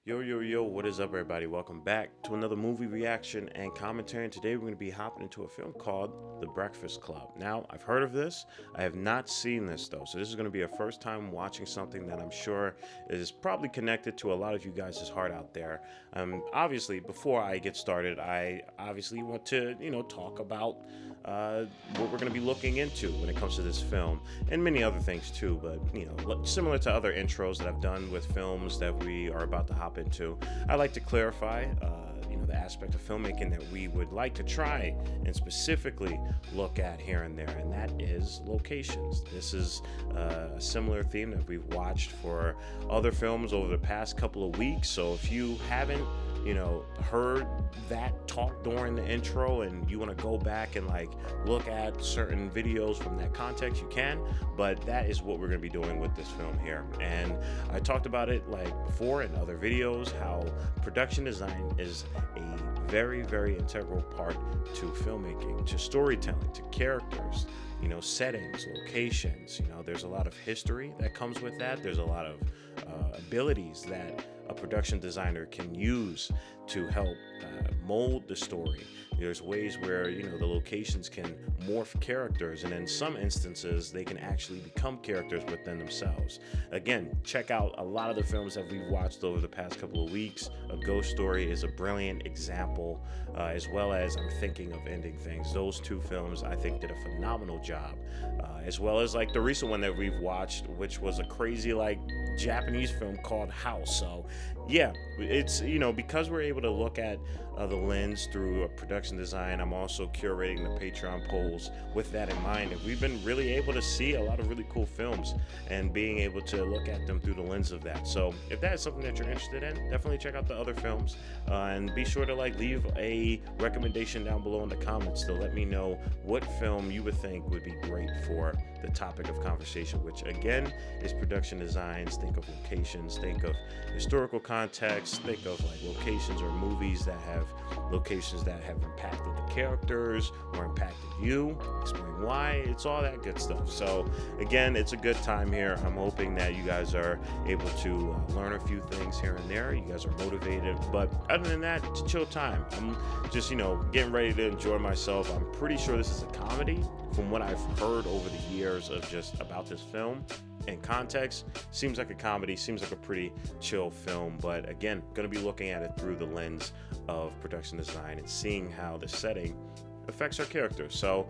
Yo, yo, yo, what is up, everybody? Welcome back to another movie reaction and commentary. And today we're going to be hopping into a film called The Breakfast Club. Now, I've heard of this. I have not seen this, though. So this is going to be a first time watching something that I'm sure is probably connected to a lot of you guys' heart out there. Obviously, before I get started, I obviously want to, talk about what we're going to be looking into when it comes to this film and many other things too. But, similar to other intros that I've done with films that we are about to hop into, I like to clarify, the aspect of filmmaking that we would like to try and specifically look at here and there, and that is locations. This is a similar theme that we've watched for other films over the past couple of weeks. So if you haven't, heard that talk during the intro and you want to go back and look at certain videos from that context, you can. But that is what we're going to be doing with this film here. And I talked about it before in other videos, how production design is a very, very integral part to filmmaking, to storytelling, to characters, settings, locations. There's a lot of history that comes with that. There's a lot of abilities that a production designer can use to help mold the story. There's ways where the locations can morph characters, and in some instances they can actually become characters within themselves. Again, check out a lot of the films that we've watched over the past couple of weeks. A Ghost Story is a brilliant example, as well as I'm Thinking of Ending Things. Those two films I think did a phenomenal job, as well as the recent one that we've watched, which was a crazy Japanese film called House. So yeah, it's because we're able to look at the lens through a production design. I'm also curating the Patreon polls with that in mind, and we've been really able to see a lot of really cool films and being able to look at them through the lens of that. So if that is something that you're interested in, definitely check out the other films, and be sure to leave a recommendation down below in the comments to let me know what film you would think would be great for the topic of conversation, which again is production designs. Think of locations, think of historical context, think of locations or movies that have locations that have impacted the characters or impacted you. Explain why. It's all that good stuff. So again, it's a good time here. I'm hoping that you guys are able to learn a few things here and there. You guys are motivated, but other than that, it's a chill time. I'm just getting ready to enjoy myself. I'm pretty sure this is a comedy from what I've heard over the years of just about this film. In context, seems like a comedy, seems like a pretty chill film, but again, going to be looking at it through the lens of production design and seeing how the setting affects our characters. So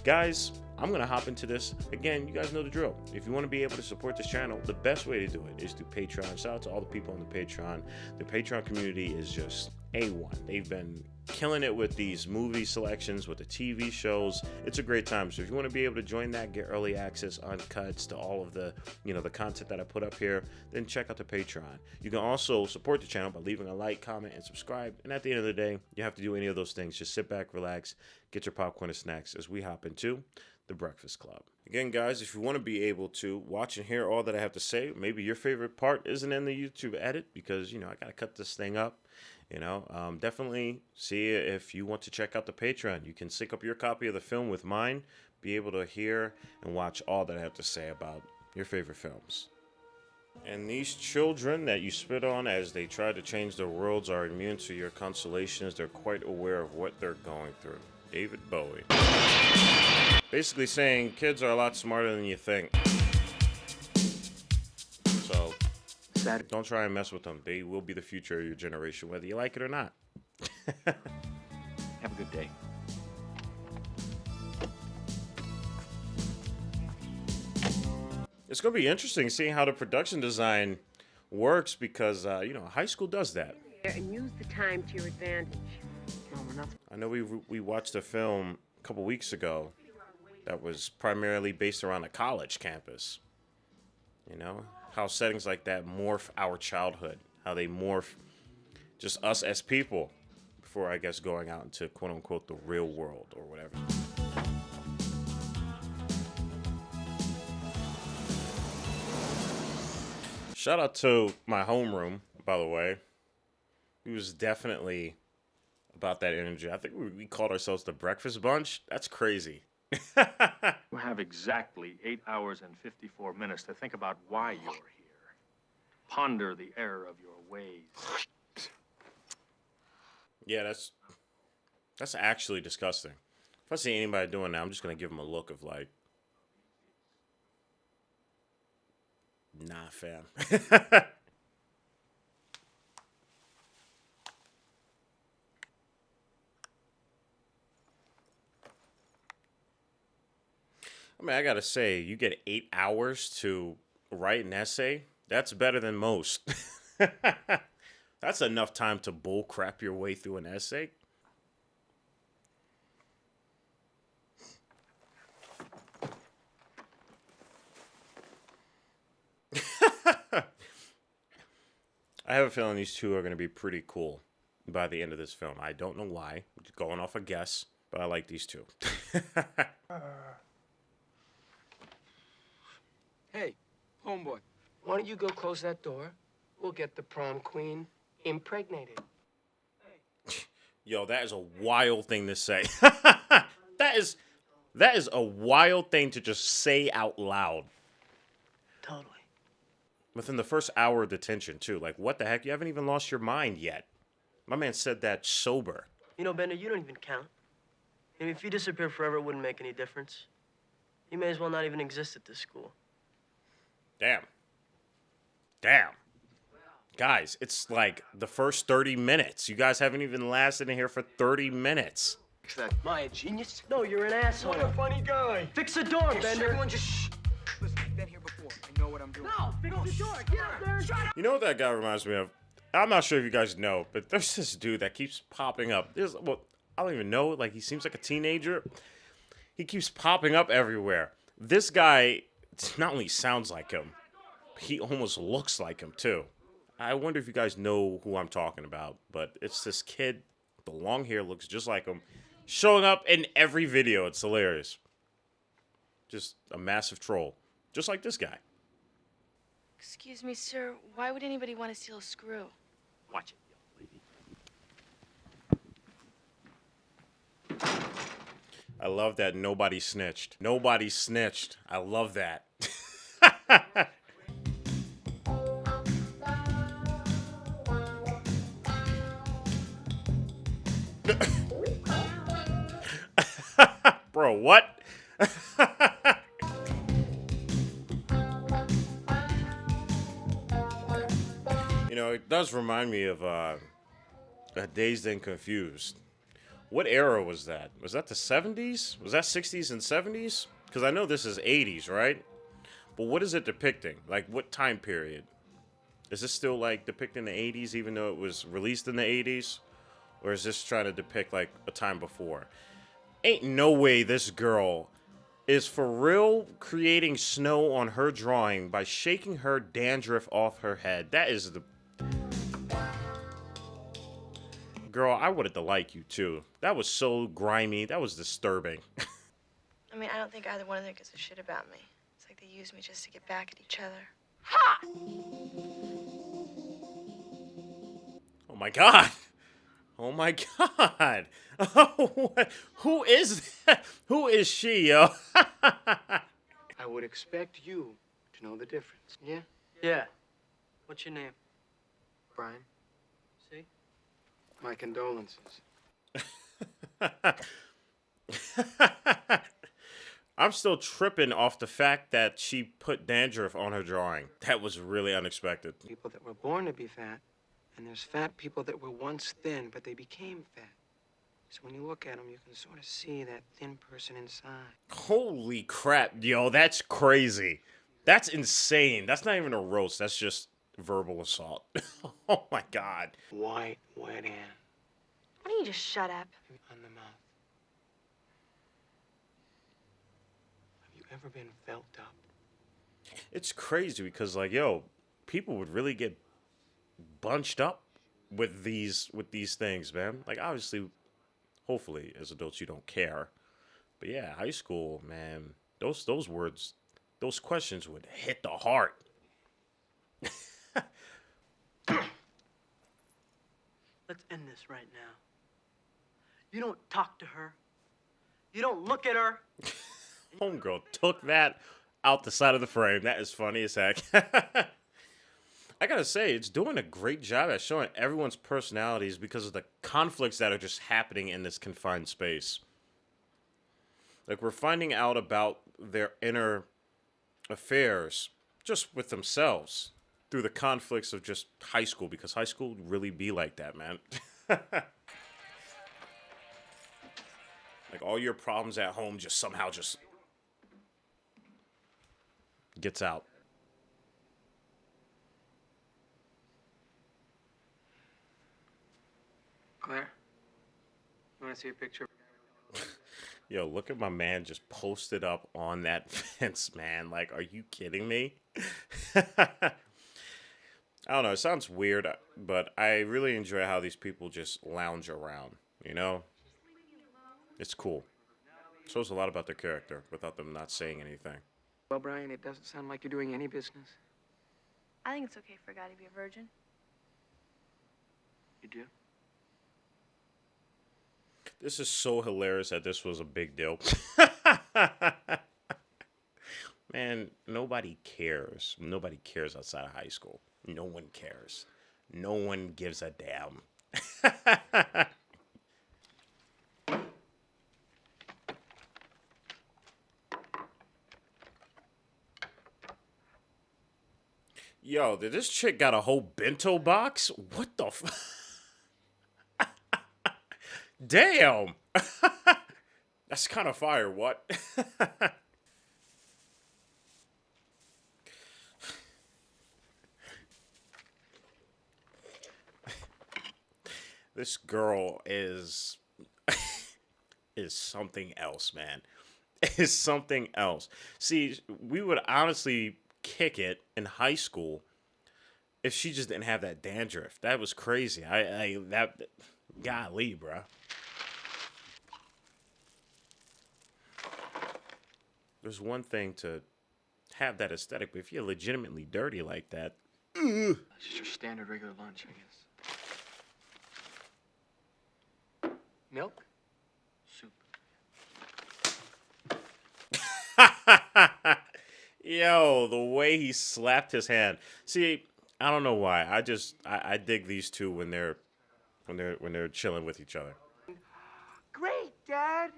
guys, I'm going to hop into this. Again, you guys know the drill. If you want to be able to support this channel, the best way to do it is through Patreon. Shout out to all the people on the Patreon. The Patreon community is just A1. They've been killing it with these movie selections, with the TV shows. It's a great time. So if you want to be able to join that, get early access, uncuts to all of the, the content that I put up here, then check out the Patreon. You can also support the channel by leaving a like, comment, and subscribe. And at the end of the day, you have to do any of those things. Just sit back, relax, get your popcorn and snacks as we hop into The Breakfast Club. Again, guys, if you want to be able to watch and hear all that I have to say, maybe your favorite part isn't in the YouTube edit because, I got to cut this thing up. Definitely see if you want to check out the Patreon. You can sync up your copy of the film with mine, be able to hear and watch all that I have to say about your favorite films. And these children that you spit on as they try to change their worlds are immune to your consolations. They're quite aware of what they're going through. David Bowie. Basically saying kids are a lot smarter than you think. So don't try and mess with them. They will be the future of your generation, whether you like it or not. Have a good day. It's going to be interesting seeing how the production design works because, high school does that. And use the time to your advantage. I know we watched a film a couple weeks ago that was primarily based around a college campus. How settings like that morph our childhood, how they morph just us as people before, I guess, going out into quote-unquote the real world or whatever. Shout out to my homeroom, by the way. He was definitely about that energy. I think we called ourselves the Breakfast Bunch. That's crazy. You have exactly 8 hours and 54 minutes to think about why you're here. Ponder the error of your ways. Yeah, that's actually disgusting. If I see anybody doing that, I'm just gonna give them a look of like, nah, fam. I mean, I gotta say, you get 8 hours to write an essay. That's better than most. That's enough time to bull crap your way through an essay. I have a feeling these two are gonna be pretty cool by the end of this film. I don't know why. Just going off a guess, but I like these two. Hey, homeboy, why don't you go close that door? We'll get the prom queen impregnated. Yo, that is a wild thing to say. that is that is a wild thing to just say out loud. Totally. Within the first hour of detention, too. Like, what the heck? You haven't even lost your mind yet. My man said that sober. You know, Bender, you don't even count. I mean, if you disappear forever, it wouldn't make any difference. You may as well not even exist at this school. Damn. Damn. Guys, it's like the first 30 minutes. You guys haven't even lasted in here for 30 minutes. Am I a genius? No, you're an asshole. What a funny guy. Fix the door, Yes, Bender. everyone just shh. Listen, I've been here before. I know what I'm doing. No, fix the door. Get up there and shut up. You know what that guy reminds me of? I'm not sure if you guys know, but there's this dude that keeps popping up. I don't even know. Like, he seems like a teenager. He keeps popping up everywhere. This guy not only sounds like him, he almost looks like him, too. I wonder if you guys know who I'm talking about, but it's this kid, the long hair, looks just like him, showing up in every video. It's hilarious. Just a massive troll. Just like this guy. Excuse me, sir. Why would anybody want to steal a screw? Watch it. I love that nobody snitched. Nobody snitched. I love that. Bro, what? You know, it does remind me of Dazed and Confused. What era was that? Was that the 70s? Was that 60s and 70s? Because I know this is 80s, right? But what is it depicting? Like, what time period? Is this still, like, depicting the 80s, even though it was released in the 80s? Or is this trying to depict, like, a time before? Ain't no way this girl is for real creating snow on her drawing by shaking her dandruff off her head. That is the... Girl, I wanted to like you, too. That was so grimy. That was disturbing. I mean, I don't think either one of them gives a shit about me. It's like they use me just to get back at each other. Oh, my God. Oh, my God. Oh, who is that? Who is she, yo? I would expect you to know the difference. Yeah? Yeah. What's your name? Brian, See? my condolences. I'm still tripping off the fact that she put dandruff on her drawing. That was really unexpected. People that were born to be fat, and there's fat people that were once thin, but they became fat. So when you look at them, you can sort of see that thin person inside. Holy crap, yo, that's crazy. That's insane. That's not even a roast. That's just verbal assault. Oh my God. White, wet Ann Why don't you just shut up? on the mouth. Have you ever been felt up? It's crazy because, like, yo, people would really get bunched up with these things, man. Like, obviously, hopefully, as adults, you don't care. But yeah, high school, man, those words, those questions would hit the heart. Let's end this right now. You don't talk to her. You don't look at her. Homegirl took that out the side of the frame. That is funny as heck. I gotta say, it's doing a great job at showing everyone's personalities because of the conflicts that are just happening in this confined space. Like, we're finding out about their inner affairs just with themselves through the conflicts of just high school, because high school would really be like that, man. Like, all your problems at home just somehow just gets out. Claire, you want to see a picture? Yo, look at my man just posted up on that fence, man. Like, are you kidding me? I don't know. It sounds weird, but I really enjoy how these people just lounge around, you know? It's cool. Shows a lot about their character without them not saying anything. Well, Brian, it doesn't sound like you're doing any business. I think it's okay for a guy to be a virgin. You do? This is so hilarious that this was a big deal. Man, nobody cares. Nobody cares outside of high school. No one cares. No one gives a damn. Yo, did this chick got a whole bento box? What the Damn! That's kind of fire, what? This girl is something else, man. Is something else. See, we would honestly kick it in high school if she just didn't have that dandruff. That was crazy. Golly, bruh. There's one thing to have that aesthetic, but if you're legitimately dirty like that, It's just your standard regular lunch, I guess. Milk? Soup. yo, the way he slapped his hand. See, I don't know why. I dig these two when they're chilling with each other. Great, Dad.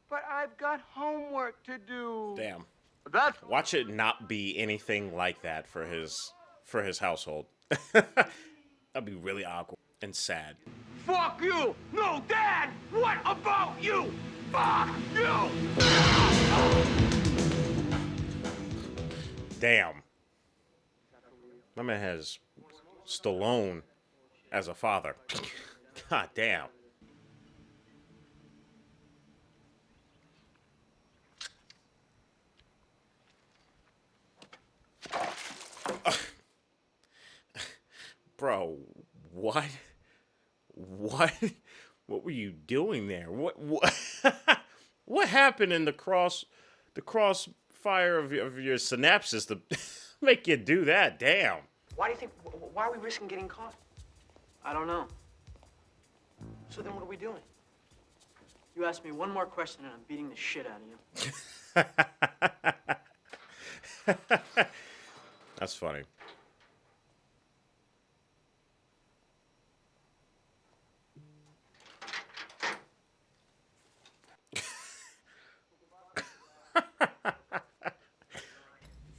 But I've got homework to do. Damn. That's Watch it not be anything like that for his household. That'd be really awkward and sad. fuck you. No, Dad. What about you? Fuck you. Damn. My man has Stallone as a father. God damn. Bro, what? What? What were you doing there? What what happened in the crossfire of your synapses to make you do that? Damn. Why do you think? Why are we risking getting caught? I don't know. So then, what are we doing? You ask me one more question and I'm beating the shit out of you. That's funny.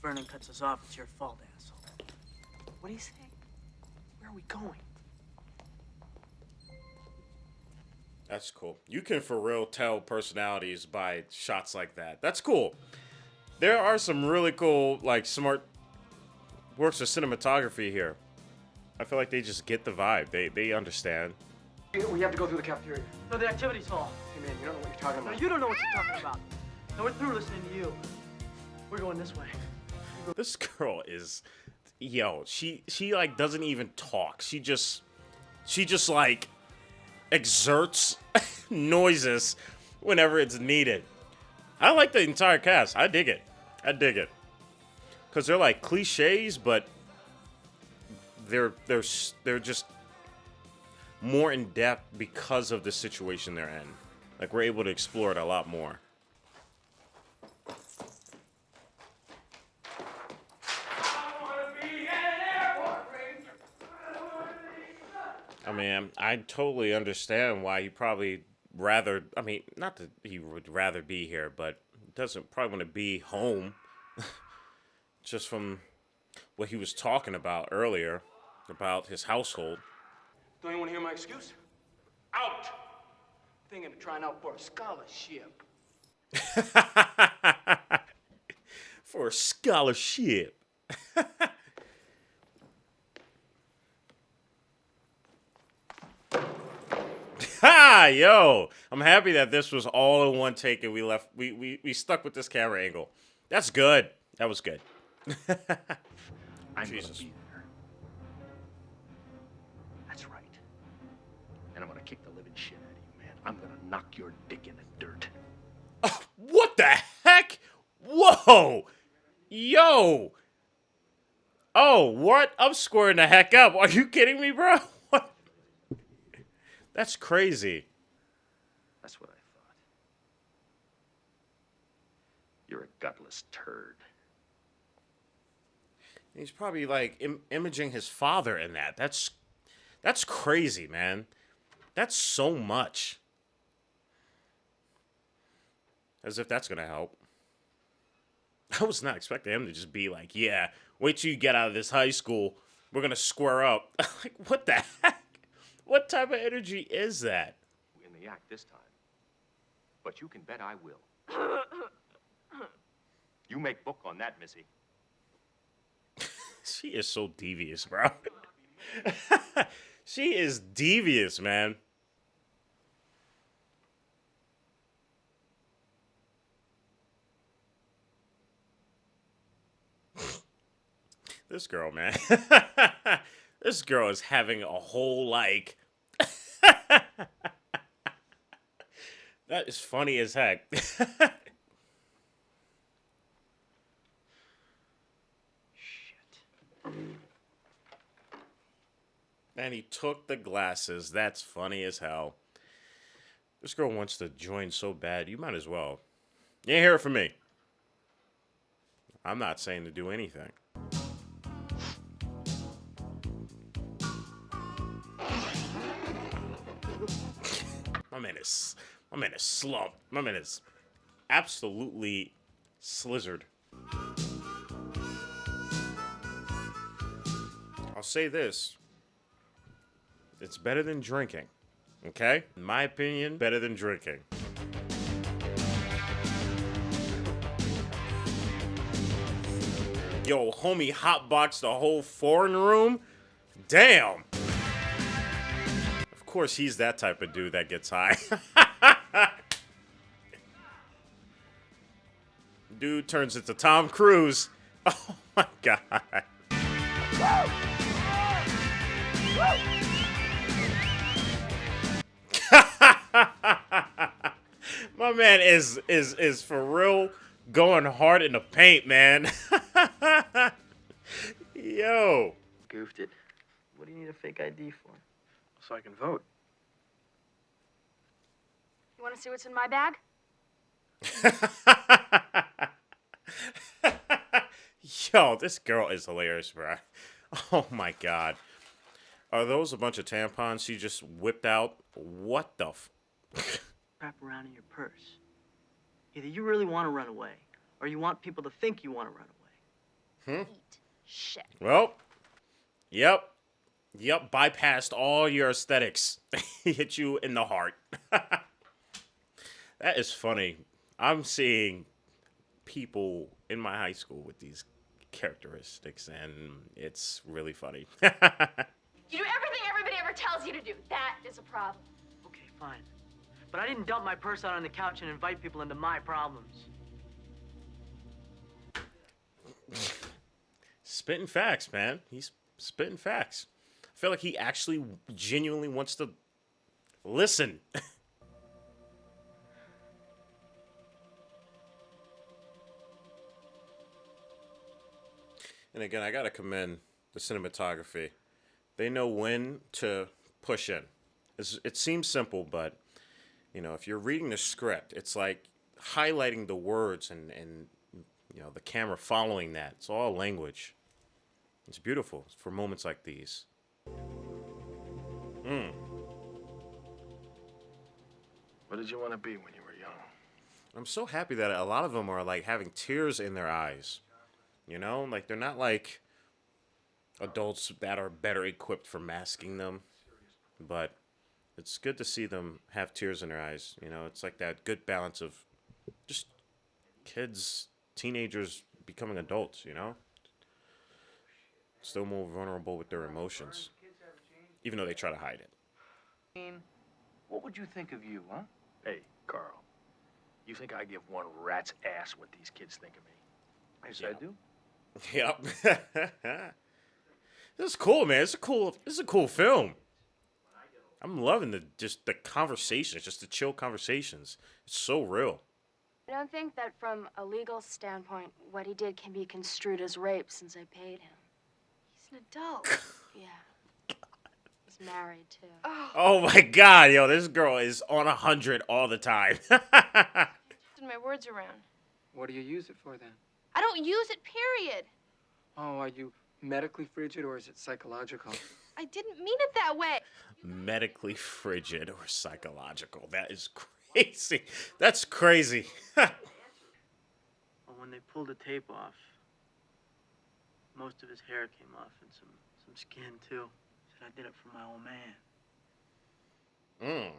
Vernon cuts us off, it's your fault, asshole. What do you say? Where are we going? That's cool. You can for real tell personalities by shots like that. That's cool. There are some really cool, like, smart works of cinematography here. I feel like they just get the vibe. They understand. We have to go through the cafeteria. No, the activities hall. Hey, man, you don't know what you're talking No, about. you don't know what you're talking about. No, we're through listening to you. We're going this way. This girl is, yo, she like doesn't even talk. She just like exerts noises whenever it's needed. I like the entire cast. I dig it. Cause they're like cliches, but they're just more in depth because of the situation they're in. Like, we're able to explore it a lot more. I mean, I totally understand why he probably rather. I mean, not that he would rather be here, but doesn't probably want to be home. Just from what he was talking about earlier about his household. Don't you want to hear my excuse? Out! Thinking of trying out for a scholarship. For a scholarship. Ha! Yo, I'm happy that this was all in one take and we stuck with this camera angle. That's good. That was good. I'm Jesus. gonna be there. That's right. And I'm gonna kick the living shit out of you, man. I'm gonna knock your dick in the dirt. What the heck? Whoa! Yo! Oh, what? I'm squaring the heck up. Are you kidding me, bro? What? That's crazy. That's what I thought. You're a gutless turd. He's probably like imaging his father in that. That's crazy, man. That's so much. As if that's gonna help. I was not expecting him to just be like, yeah, wait till you get out of this high school. We're gonna square up. Like, what the heck? What type of energy is that? In the act this time. But you can bet I will. You make book on that, Missy. She is so devious, bro. She is devious, man. This girl, man. This girl is having a whole, like... That is funny as heck. And he took the glasses. That's funny as hell. This girl wants to join so bad. You might as well. You ain't hear it from me. I'm not saying to do anything. My man is slump. My man is absolutely slizzard. I'll say this. It's better than drinking. Okay? In my opinion, better than drinking. Yo, homie hotboxed the whole foreign room? Damn. Of course, he's that type of dude that gets high. Dude turns into Tom Cruise. Oh my god. My man is for real going hard in the paint, man. Yo. Goofed it. What do you need a fake ID for? So I can vote. You want to see what's in my bag? Yo, this girl is hilarious, bro. Oh my god. Are those a bunch of tampons she just whipped out? What the Wrap around in your purse. Either you really want to run away, or you want people to think you want to run away. Eat shit. Well, yep, bypassed all your aesthetics. He hit you in the heart. That is funny. I'm seeing people in my high school with these characteristics, and it's really funny. You do everything everybody ever tells you to do. That is a problem. Okay, fine. But I didn't dump my purse out on the couch and invite people into my problems. Spitting facts, man. He's spitting facts. I feel like he actually genuinely wants to listen. And again, I gotta commend the cinematography. They know when to push in. It seems simple, but you know, if you're reading the script, it's like highlighting the words and you know, the camera following that. It's all language. It's beautiful for moments like these. did you want to be when you were young? I'm so happy that a lot of them are like having tears in their eyes. You know, like they're not like adults that are better equipped for masking them, but it's good to see them have tears in their eyes. You know, it's like that good balance of just kids, teenagers becoming adults, you know? Still more vulnerable with their emotions, even though they try to hide it. What would you think of you, huh? Hey, Carl. You think I give one rat's ass what these kids think of me? Yes, I do. Yep. This is cool, man. This is a cool film. I'm loving the conversations, just the chill conversations. It's so real. I don't think that from a legal standpoint, what he did can be construed as rape since I paid him. He's an adult. Yeah. He's married, too. Oh my God, yo, this girl is on 100 all the time. Twisted my words around. What do you use it for then? I don't use it, period. Oh, are you medically frigid or is it psychological? I didn't mean it that way. Medically frigid or psychological. That is crazy. That's crazy. Well, when they pulled the tape off, most of his hair came off and some skin, too. Said I did it for my old man.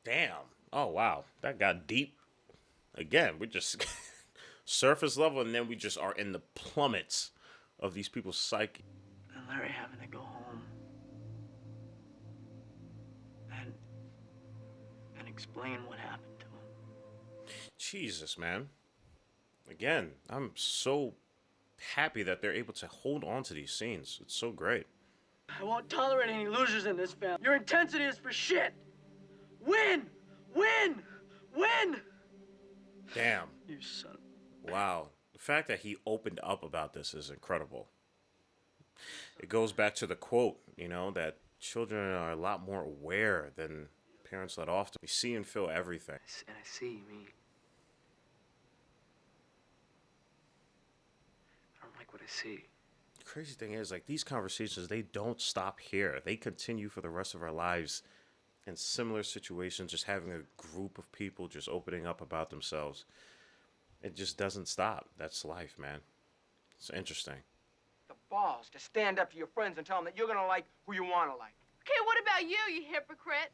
Damn. Oh, wow. That got deep. Again, we're just surface level, and then we just are in the plummets of these people's psyche. And Larry having to go home and explain what happened to him. Jesus, man. Again, I'm so happy that they're able to hold on to these scenes. It's so great. I won't tolerate any losers in this family. Your intensity is for shit. Win! Win! Win! Damn. You son of... Wow. The fact that he opened up about this is incredible. It goes back to the quote, you know, that children are a lot more aware than parents let off. We see and feel everything. And I see you mean. I don't like what I see. The crazy thing is, like, these conversations, they don't stop here. They continue for the rest of our lives in similar situations, just having a group of people just opening up about themselves. It just doesn't stop. That's life, man. It's interesting. The balls to stand up to your friends and tell them that you're gonna like who you wanna like. Okay, what about you, you hypocrite?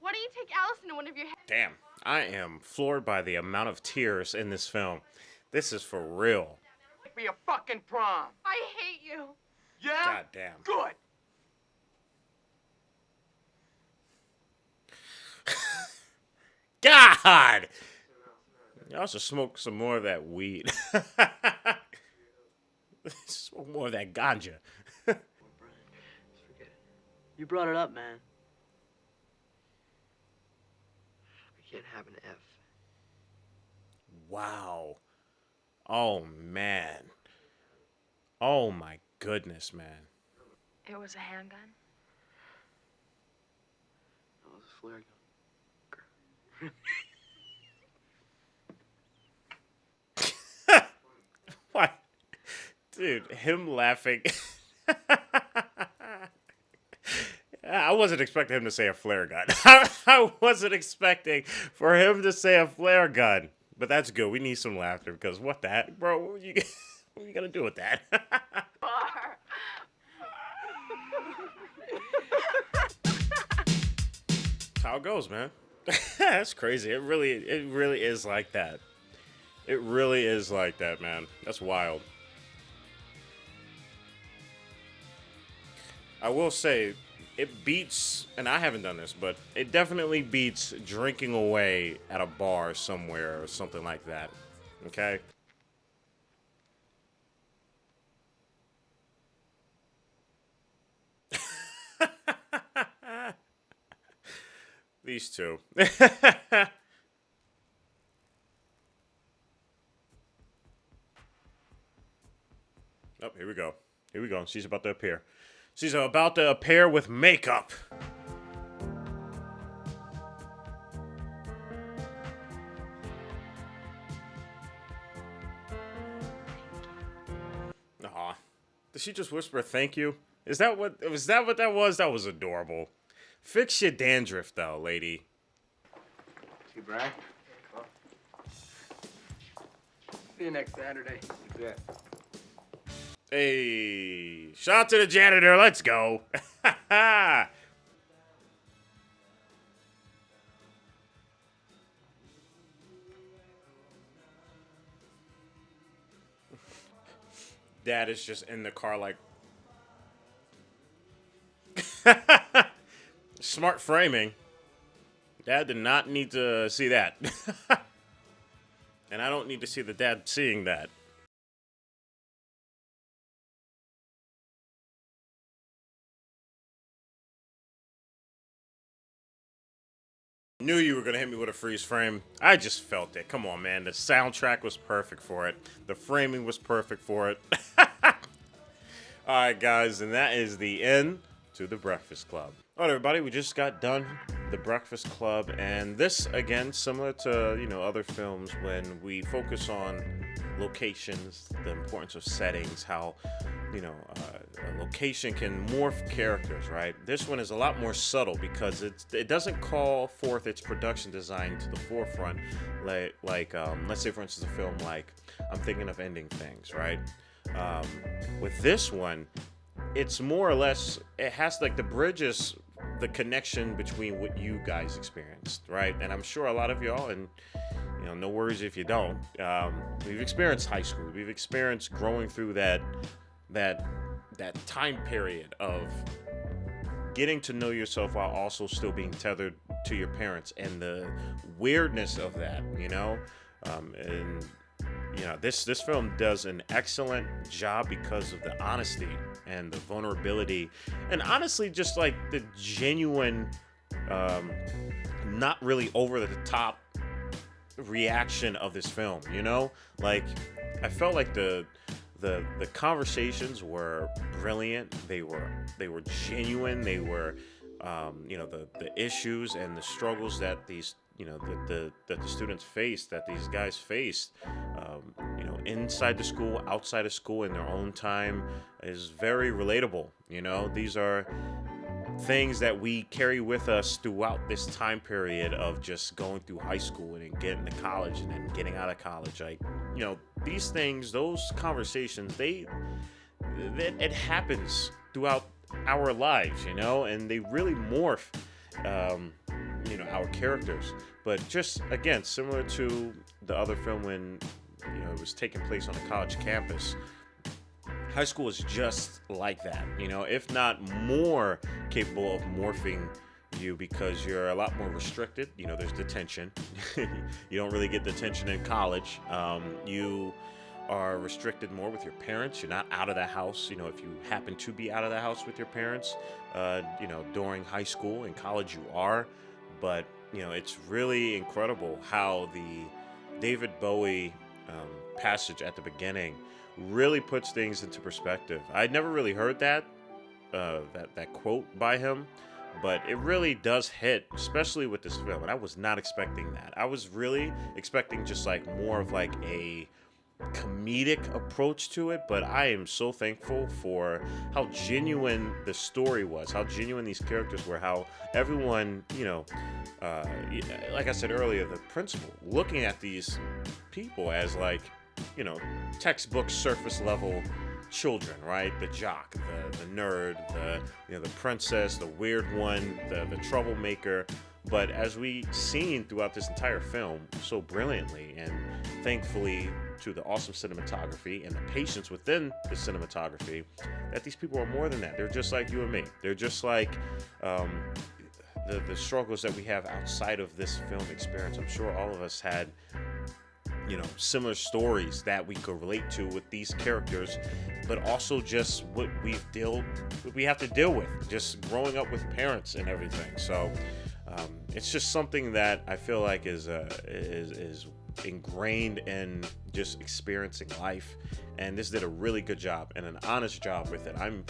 Why don't you take Allison to one of your... Damn. I am floored by the amount of tears in this film. This is for real. For your fucking prom. I hate you. Yeah? God damn. Good. God! Y'all should smoke some more of that weed. Smoke more of that ganja. Just forget it. You brought it up, man. I can't have an F. Wow. Oh, man. Oh, my goodness, man. It was a handgun? That was a flare gun. What? Dude, him laughing. I wasn't expecting him to say a flare gun. I wasn't expecting for him to say a flare gun. But that's good. We need some laughter because what the heck, bro? What are you gonna do with that? That's how it goes, man. That's crazy. It really is like that. It really is like that, man. That's wild. I will say, it beats, and I haven't done this, but it definitely beats drinking away at a bar somewhere or something like that. Okay? These two. Oh, here we go. Here we go. She's about to appear. She's about to appear with makeup. Aw. Did she just whisper thank you? Was that what that was? That was adorable. Fix your dandruff though, lady. See you, Brian. See you next Saturday. You bet. Hey, shout out to the janitor. Let's go. Dad is just in the car like... Smart framing. Dad did not need to see that. And I don't need to see the dad seeing that. Knew you were going to hit me with a freeze frame. I just felt it. Come on, man. The soundtrack was perfect for it. The framing was perfect for it. Alright, guys. And that is the end to The Breakfast Club. Alright, everybody. We just got done The Breakfast Club. And this, again, similar to, other films, when we focus on locations, the importance of settings, how, a location can morph characters, right? This one is a lot more subtle because it doesn't call forth its production design to the forefront, like let's say, for instance, a film like I'm thinking of Ending Things, right? With this one, it's more or less, it has like the bridges, the connection between what you guys experienced, right? And I'm sure a lot of y'all, and no worries if you don't, we've experienced high school, we've experienced growing through that time period of getting to know yourself while also still being tethered to your parents, and the weirdness of that, this film does an excellent job because of the honesty and the vulnerability, and honestly, just like the genuine, not really over the top reaction of this film. Like, I felt like the conversations were brilliant. They were genuine. They were, the issues and the struggles that these, that the students faced, that these guys faced, inside the school, outside of school, in their own time, is very relatable. These are things that we carry with us throughout this time period of just going through high school and then getting to college and then getting out of college. Like, these things, those conversations, it happens throughout our lives, and they really morph, our characters. But just, again, similar to the other film when, it was taking place on a college campus, high school is just like that, if not more capable of morphing you, because you're a lot more restricted. There's detention. You don't really get detention in college. You are restricted more with your parents. You're not out of the house, if you happen to be out of the house with your parents, during high school. In college you are. But, it's really incredible how the David Bowie passage at the beginning really puts things into perspective. I'd never really heard that quote by him, but it really does hit, especially with this film. And I was not expecting that. I was really expecting just like more of like a comedic approach to it, but I am so thankful for how genuine the story was, how genuine these characters were, how everyone, like I said earlier, the principal looking at these people as like, textbook surface level children, right? The jock, the nerd, the princess, the weird one, the troublemaker. But as we seen throughout this entire film so brilliantly, and thankfully to the awesome cinematography and the patience within the cinematography, that these people are more than that. They're just like you and me. They're just like the struggles that we have outside of this film experience. I'm sure all of us had similar stories that we could relate to with these characters, but also just what we have to deal with, just growing up with parents and everything. So it's just something that I feel like is ingrained in just experiencing life, and this did a really good job and an honest job with it. I'm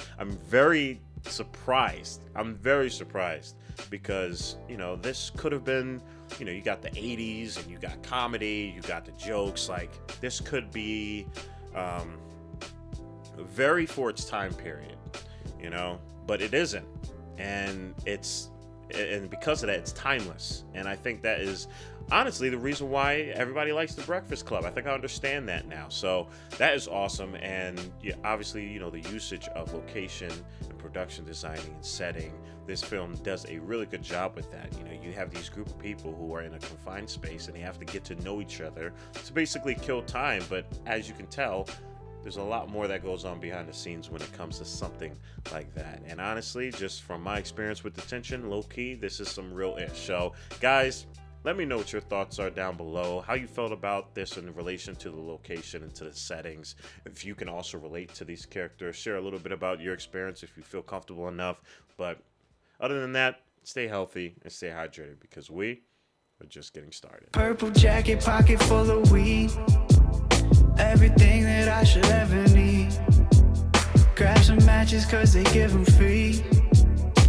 very surprised. I'm very surprised because this could have been, you got the 80s and you got comedy, you got the jokes. Like, this could be very for its time period, but it isn't, and it's and because of that, it's timeless. And I think that is honestly the reason why everybody likes The Breakfast Club. I think I understand that now. So that is awesome. And yeah, obviously, you know, the usage of location and production designing and setting, this film does a really good job with that. You know, you have these group of people who are in a confined space and they have to get to know each other to basically kill time. But as you can tell, there's a lot more that goes on behind the scenes when it comes to something like that. And honestly, just from my experience with Detention, low-key, this is some real ish. So, guys, let me know what your thoughts are down below, how you felt about this in relation to the location and to the settings. If you can also relate to these characters, share a little bit about your experience if you feel comfortable enough. But other than that, stay healthy and stay hydrated because we are just getting started. Purple jacket, pocket full of weed. Everything that I should ever need. Grab some matches cause they give them free.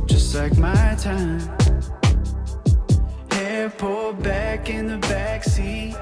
Just like my time. Hair pulled back in the backseat.